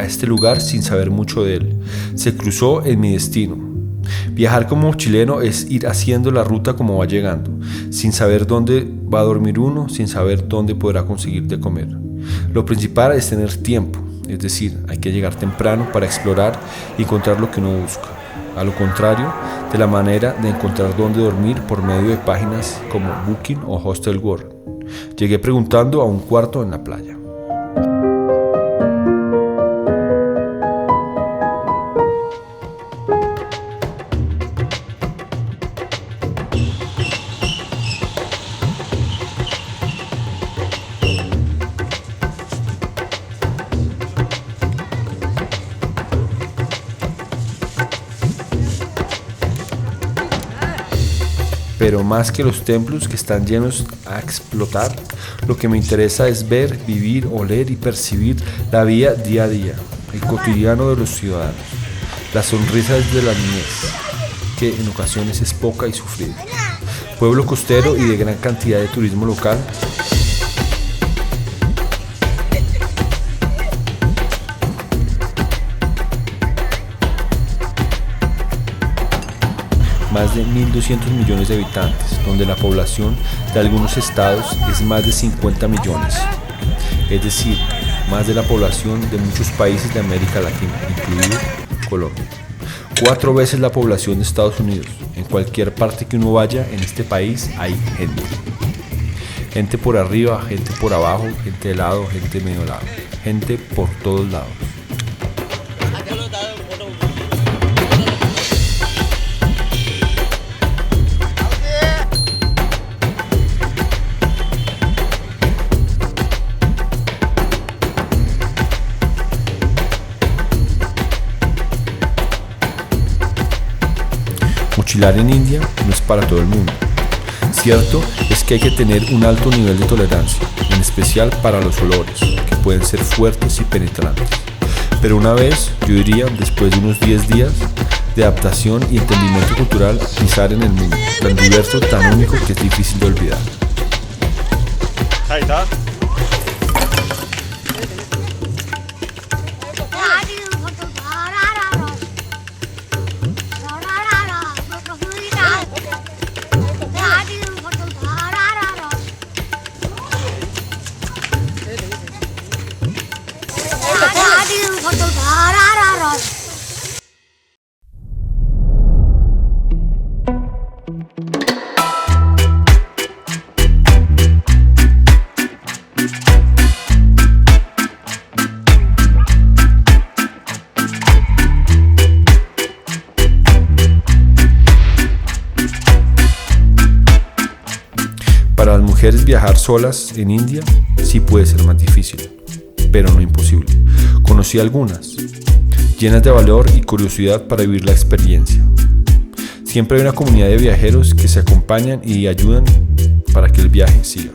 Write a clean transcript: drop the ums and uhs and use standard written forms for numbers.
este lugar sin saber mucho de él. Se cruzó en mi destino. Viajar como chileno es ir haciendo la ruta como va llegando, sin saber dónde va a dormir uno, sin saber dónde podrá conseguir de comer. Lo principal es tener tiempo, es decir, hay que llegar temprano para explorar y encontrar lo que uno busca. A lo contrario de la manera de encontrar dónde dormir por medio de páginas como Booking o Hostel World. Llegué preguntando a un cuarto en la playa. Pero más que los templos que están llenos a explotar, lo que me interesa es ver, vivir, oler y percibir la vida día a día, el cotidiano de los ciudadanos, la sonrisa desde la niñez, que en ocasiones es poca y sufrida. Pueblo costero y de gran cantidad de turismo local. Más de 1.200 millones de habitantes, donde la población de algunos estados es más de 50 millones, es decir, más de la población de muchos países de América Latina, incluido Colombia. 4 veces la población de Estados Unidos. En cualquier parte que uno vaya en este país hay gente. Gente por arriba, gente por abajo, gente de lado, gente de medio lado, gente por todos lados. Mochilar en India no es para todo el mundo. Cierto es que hay que tener un alto nivel de tolerancia, en especial para los olores, que pueden ser fuertes y penetrantes. Pero una vez, yo diría, después de unos 10 días de adaptación y entendimiento cultural, pisar en el mundo, tan diverso, tan único que es difícil de olvidar. Ahí está. Para las mujeres viajar solas en India sí puede ser más difícil, pero no imposible. Conocí algunas, llenas de valor y curiosidad para vivir la experiencia. Siempre hay una comunidad de viajeros que se acompañan y ayudan para que el viaje siga.